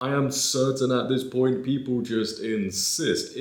I am certain at this point people just insist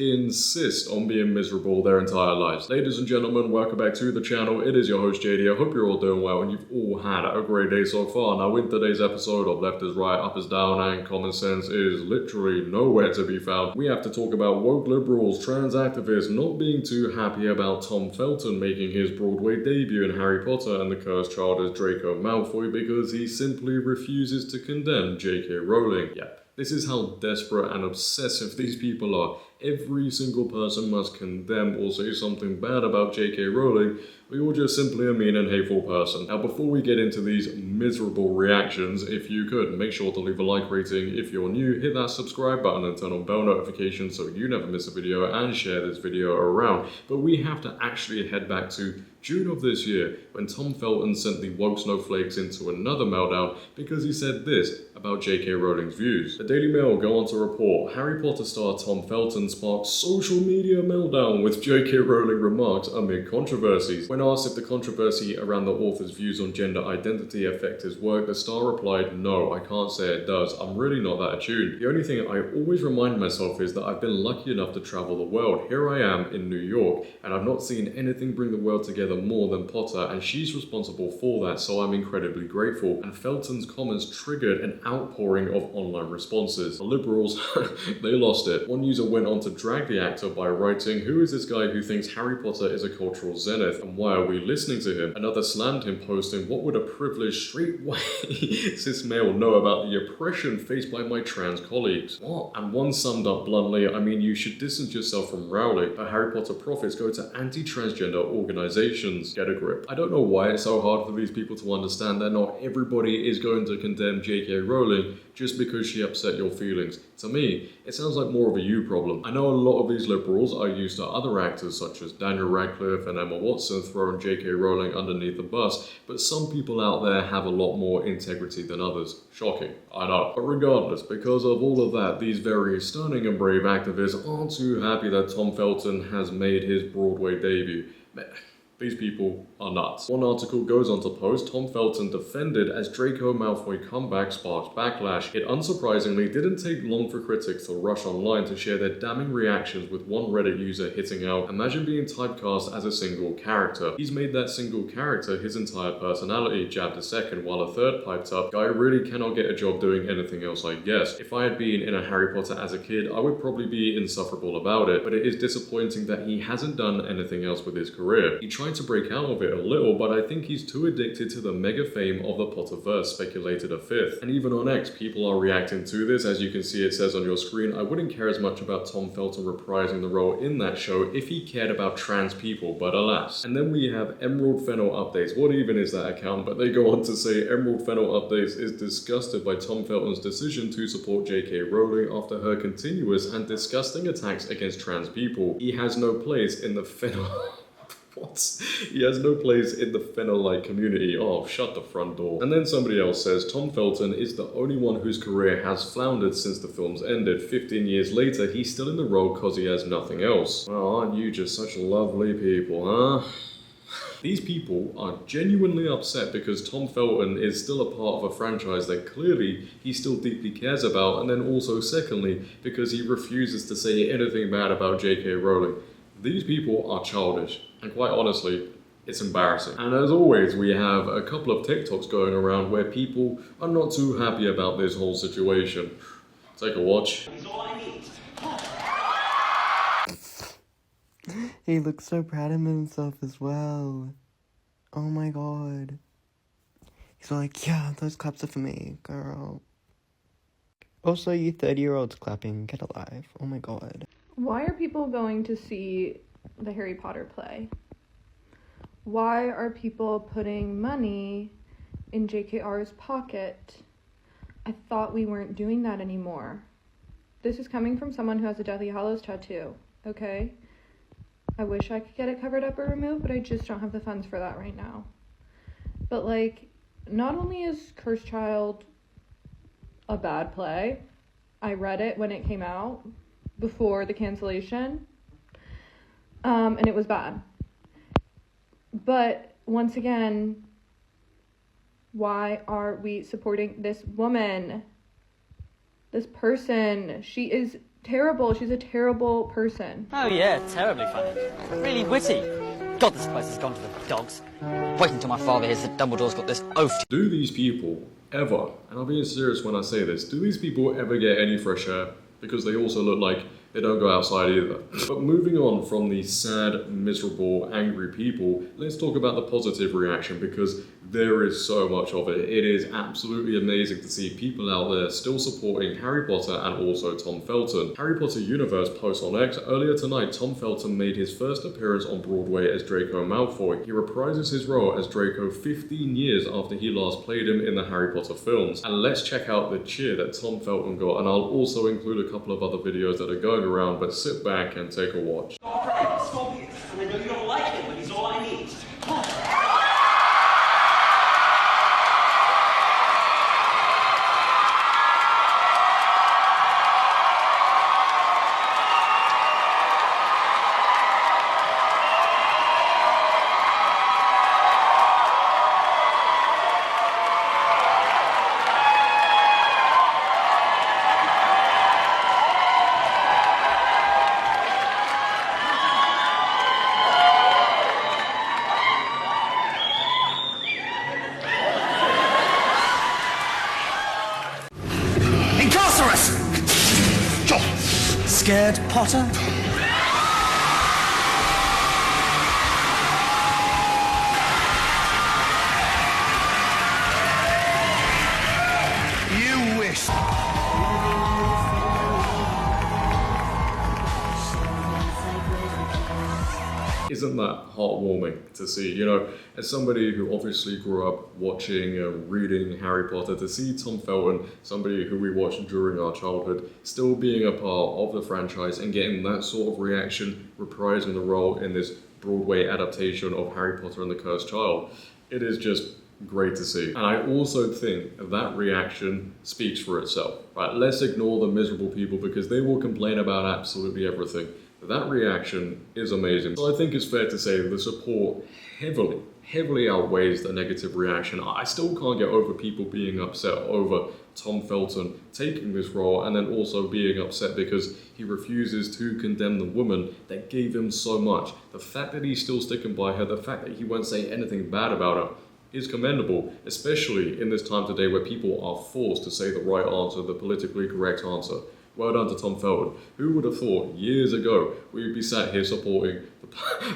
on being miserable their entire lives. Ladies and gentlemen, welcome back to the channel. It is your host JD. I hope you're all doing well and you've all had a great day so far. Now in today's episode of Left is Right, Up is Down, and Common Sense is literally nowhere to be found, we have to talk about woke liberals, trans activists not being too happy about Tom Felton making his Broadway debut in Harry Potter and the Cursed Child as Draco Malfoy because he simply refuses to condemn JK Rowling. Yep. This is how desperate and obsessive these people are. Every single person must condemn or say something bad about JK Rowling, or you're just simply a mean and hateful person. Now before we get into these miserable reactions, if you could, make sure to leave a like rating. If you're new, hit that subscribe button and turn on bell notifications so you never miss a video, and share this video around. But we have to actually head back to June of this year, when Tom Felton sent the woke snowflakes into another meltdown because he said this about JK Rowling's views. The Daily Mail go on to report, Harry Potter star Tom Felton sparks social media meltdown with JK Rowling remarks amid controversies. When asked if the controversy around the author's views on gender identity affect his work, the star replied, "No, I can't say it does. I'm really not that attuned. The only thing I always remind myself is that I've been lucky enough to travel the world. Here I am in New York, and I've not seen anything bring the world together more than Potter, and she's responsible for that, so I'm incredibly grateful." And Felton's comments triggered an outpouring of online responses. The liberals, they lost it. One user went on to drag the actor by writing, "Who is this guy who thinks Harry Potter is a cultural zenith, and why are we listening to him?" Another slammed him, posting, "What would a privileged straight white cis male know about the oppression faced by my trans colleagues?" What? And one summed up bluntly, "I mean, you should distance yourself from Rowling. Her Harry Potter profits go to anti-transgender organizations. Get a grip." I don't know why it's so hard for these people to understand that not everybody is going to condemn JK Rowling just because she upset your feelings. To me, it sounds like more of a you problem. I know a lot of these liberals are used to other actors such as Daniel Radcliffe and Emma Watson throwing JK Rowling underneath the bus, but some people out there have a lot more integrity than others. Shocking, I know. But regardless, because of all of that, these very stunning and brave activists aren't too happy that Tom Felton has made his Broadway debut. These people are nuts. One article goes on to post, Tom Felton defended as Draco Malfoy comeback sparked backlash. It unsurprisingly didn't take long for critics to rush online to share their damning reactions, with one Reddit user hitting out, "Imagine being typecast as a single character. He's made that single character his entire personality," jabbed a second, while a third piped up, "Guy really cannot get a job doing anything else, I guess. If I had been in a Harry Potter as a kid, I would probably be insufferable about it, but it is disappointing that he hasn't done anything else with his career. He tried to break out of it a little, but I think he's too addicted to the mega fame of the Potterverse," speculated a fifth. And even on X, people are reacting to this. As you can see, it says on your screen, "I wouldn't care as much about Tom Felton reprising the role in that show if he cared about trans people, but alas." And then we have Emerald Fennel Updates. What even is that account? But they go on to say, "Emerald Fennel Updates is disgusted by Tom Felton's decision to support JK Rowling after her continuous and disgusting attacks against trans people. He has no place in the Fennel..." What? "He has no place in the Fennel-like community." Oh, shut the front door. And then somebody else says, "Tom Felton is the only one whose career has floundered since the films ended. 15 years later, he's still in the role cause he has nothing else." Well, aren't you just such lovely people, huh? These people are genuinely upset because Tom Felton is still a part of a franchise that clearly he still deeply cares about, and then also secondly, because he refuses to say anything bad about JK Rowling. These people are childish, and quite honestly, it's embarrassing. And as always, we have a couple of TikToks going around where people are not too happy about this whole situation. Take a watch. He looks so proud of himself as well. Oh my god. He's like, "Yeah, those claps are for me, girl." Also, you 30-year-olds clapping, get alive. Oh my god. Why are people going to see the Harry Potter play? Why are people putting money in JKR's pocket? I thought we weren't doing that anymore. This is coming from someone who has a Deathly Hallows tattoo, okay? I wish I could get it covered up or removed, but I just don't have the funds for that right now. But like, not only is Cursed Child a bad play, I read it when it came out before the cancellation, and it was bad. But once again, why are we supporting this woman? This person, she is terrible. She's a terrible person. Oh yeah, terribly funny. Really witty. God, this place has gone to the dogs. Wait until my father hears that Dumbledore's got this oath. Do these people ever, and I'm being serious when I say this, do these people ever get any fresh air? Because they also look like they don't go outside either. But moving on from the sad, miserable, angry people, let's talk about the positive reaction, because there is so much of it. It is absolutely amazing to see people out there still supporting Harry Potter and also Tom Felton. Harry Potter Universe post on X, earlier tonight Tom Felton made his first appearance on Broadway as Draco Malfoy. He reprises his role as Draco 15 years after he last played him in the Harry Potter films. And let's check out the cheer that Tom Felton got, and I'll also include a couple of other videos that are going around, but sit back and take a watch. Scorpius, and I know you don't like him, but he's all I need. Scared, Potter? You wish. Isn't that heartwarming to see? You know, as somebody who obviously grew up watching and reading Harry Potter, to see Tom Felton, somebody who we watched during our childhood, still being a part of the franchise and getting that sort of reaction, reprising the role in this Broadway adaptation of Harry Potter and the Cursed Child, it is just great to see. And I also think that reaction speaks for itself. Right? Let's ignore the miserable people because they will complain about absolutely everything. That reaction is amazing. So I think it's fair to say the support heavily outweighs the negative reaction. I still can't get over people being upset over Tom Felton taking this role and then also being upset because he refuses to condemn the woman that gave him so much. The fact that he's still sticking by her, the fact that he won't say anything bad about her, is commendable, especially in this time today where people are forced to say the right answer, the politically correct answer. Well done to Tom Felton. Who would have thought years ago we'd be sat here supporting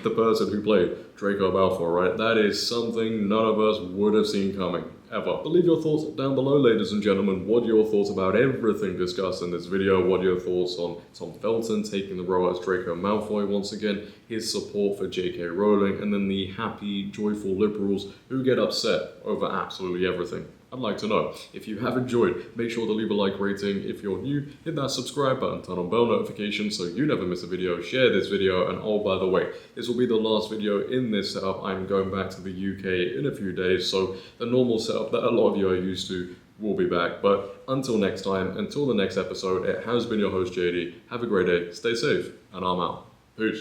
the person who played Draco Malfoy, right? That is something none of us would have seen coming, ever. But leave your thoughts down below, ladies and gentlemen. What are your thoughts about everything discussed in this video? What are your thoughts on Tom Felton taking the role as Draco Malfoy once again, his support for JK Rowling, and then the happy, joyful liberals who get upset over absolutely everything? I'd like to know. If you have enjoyed, make sure to leave a like rating. If you're new, hit that subscribe button, turn on bell notifications so you never miss a video, share this video, and oh, by the way, this will be the last video in this setup. I'm going back to the UK in a few days, so the normal setup that a lot of you are used to will be back. But until next time, until the next episode, it has been your host, JD. Have a great day, stay safe, and I'm out.